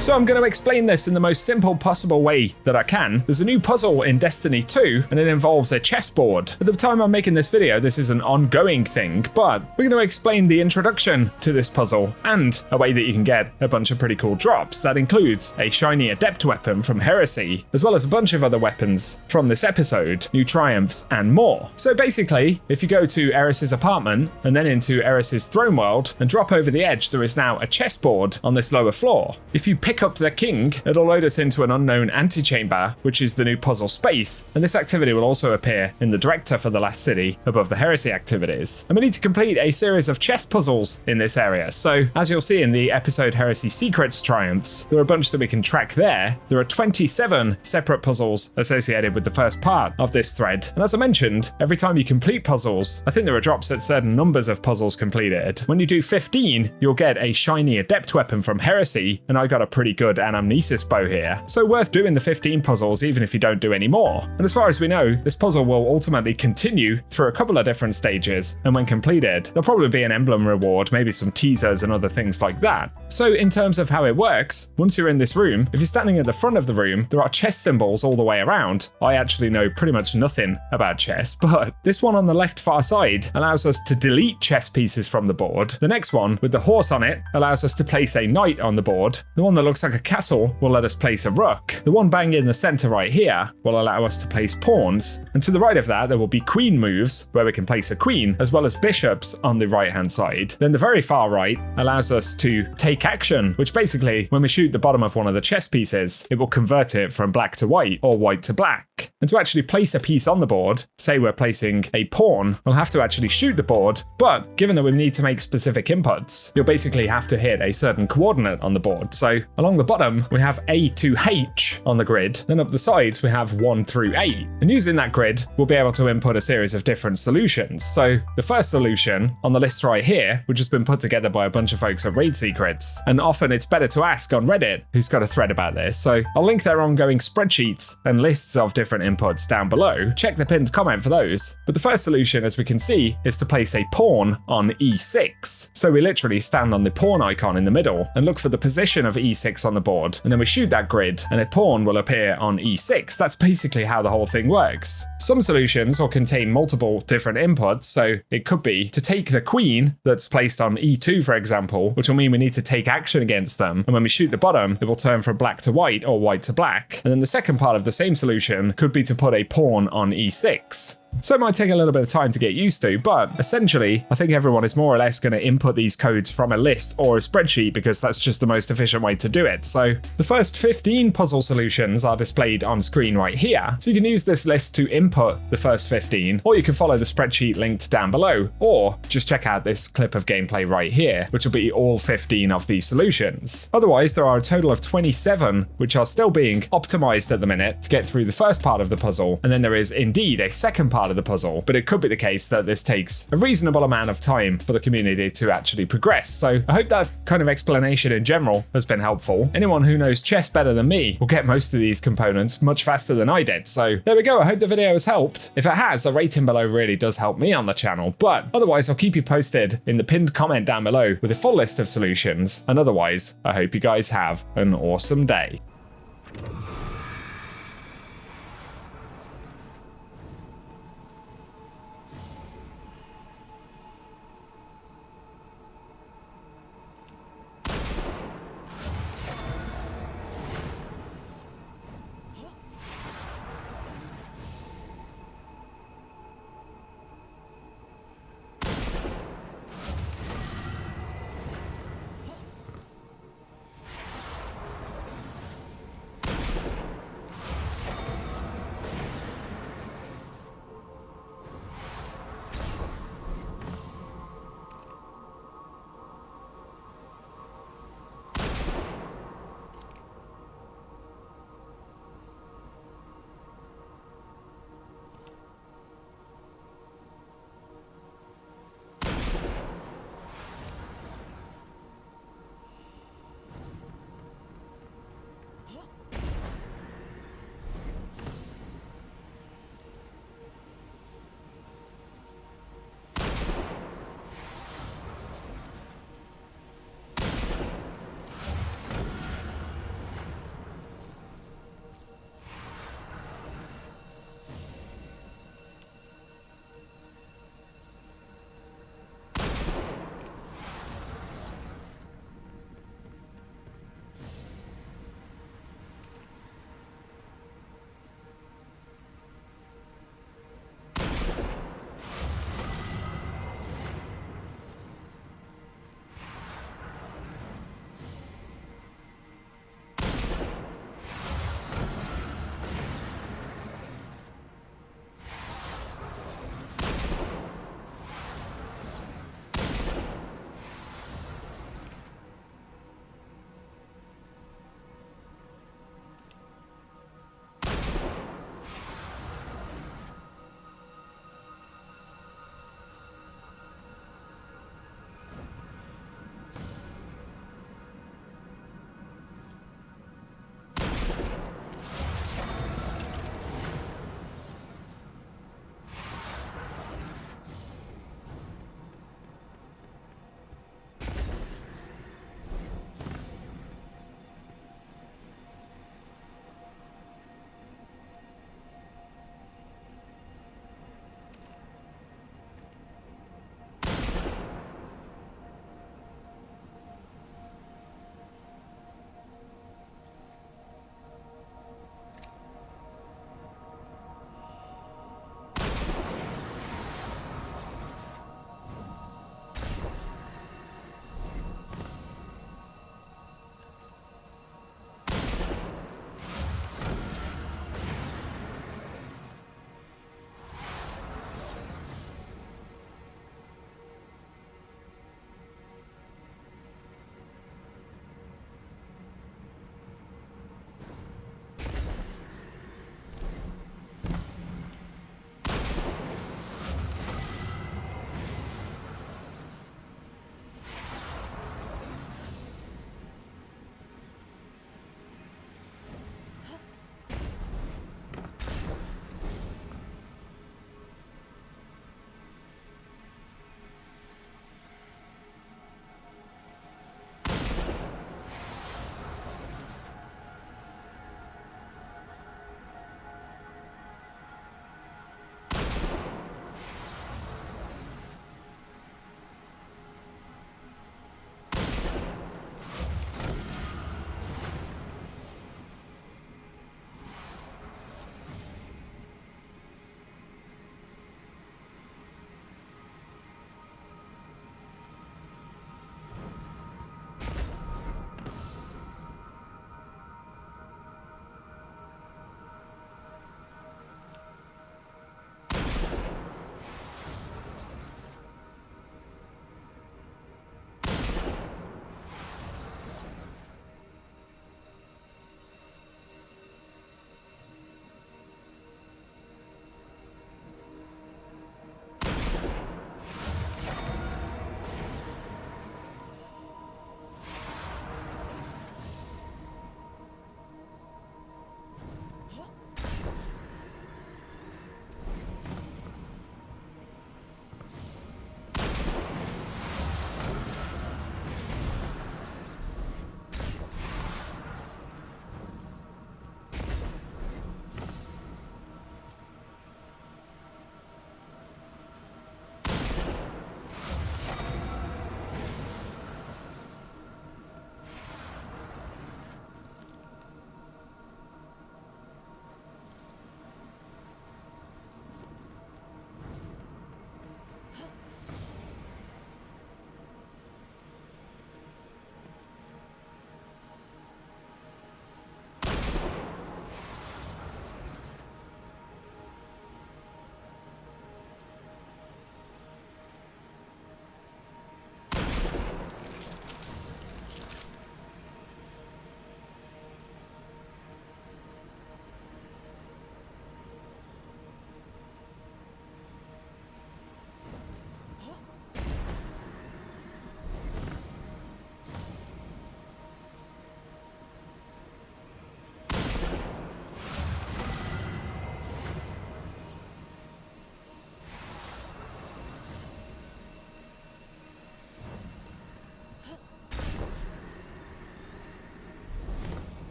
So I'm going to explain this in the most simple possible way that I can. There's a new puzzle in Destiny 2, and it involves a chessboard. At the time I'm making this video, this is an ongoing thing, but we're going to explain the introduction to this puzzle and a way that you can get a bunch of pretty cool drops. That includes a shiny Adept weapon from Heresy, as well as a bunch of other weapons from this episode, new triumphs, and more. So basically, if you go to Eris's apartment and then into Eris's throne world and drop over the edge, there is now a chessboard on this lower floor. If you pick up the king, it'll load us into an unknown antechamber, which is the new puzzle space, and this activity will also appear in the director for the last city above the Heresy activities. And we need to complete a series of chess puzzles in this area, so as you'll see in the episode Heresy Secrets triumphs, there are a bunch that we can track there. There are 27 separate puzzles associated with the first part of this thread, and as I mentioned, every time you complete puzzles, I think there are drops at certain numbers of puzzles completed. When you do 15, you'll get a shiny Adept weapon from Heresy, and I got a pretty good anamnesis bow here, so worth doing the 15 puzzles even if you don't do any more. And as far as we know, this puzzle will ultimately continue through a couple of different stages, and when completed, there'll probably be an emblem reward, maybe some teasers and other things like that. So in terms of how it works, once you're in this room, if you're standing at the front of the room, there are chess symbols all the way around. I actually know pretty much nothing about chess, but this one on the left far side allows us to delete chess pieces from the board. The next one with the horse on it allows us to place a knight on the board. The one that looks like a castle will let us place a rook. The one bang in the center right here will allow us to place pawns. And to the right of that, there will be queen moves where we can place a queen, as well as bishops on the right hand side. Then the very far right allows us to take action, which basically, when we shoot the bottom of one of the chess pieces, it will convert it from black to white or white to black. And to actually place a piece on the board, say we're placing a pawn, we'll have to actually shoot the board, but given that we need to make specific inputs, you'll basically have to hit a certain coordinate on the board. So along the bottom, we have A to H on the grid, then up the sides, we have 1 through 8. And using that grid, we'll be able to input a series of different solutions. So the first solution on the list right here, which has been put together by a bunch of folks at Raid Secrets, and often it's better to ask on Reddit who's got a thread about this. So I'll link their ongoing spreadsheets and lists of different inputs down below. Check the pinned comment for those. But the first solution, as we can see, is to place a pawn on E6. So we literally stand on the pawn icon in the middle and look for the position of E6 on the board, and then we shoot that grid and a pawn will appear on E6. That's basically how the whole thing works. Some solutions will contain multiple different inputs, so it could be to take the queen that's placed on E2, for example, which will mean we need to take action against them, and when we shoot the bottom, it will turn from black to white or white to black. And then the second part of the same solution could be to put a pawn on E6. So it might take a little bit of time to get used to, but essentially, I think everyone is more or less going to input these codes from a list or a spreadsheet because that's just the most efficient way to do it. So the first 15 puzzle solutions are displayed on screen right here. So you can use this list to input the first 15, or you can follow the spreadsheet linked down below, or just check out this clip of gameplay right here, which will be all 15 of these solutions. Otherwise, there are a total of 27, which are still being optimized at the minute to get through the first part of the puzzle. And then there is indeed a second part of the puzzle, but it could be the case that this takes a reasonable amount of time for the community to actually progress. So I hope that kind of explanation in general has been helpful. Anyone who knows chess better than me will get most of these components much faster than I did. So there we go. I hope the video has helped. If it has, a rating below really does help me on the channel, but otherwise I'll keep you posted in the pinned comment down below with a full list of solutions. And otherwise, I hope you guys have an awesome day.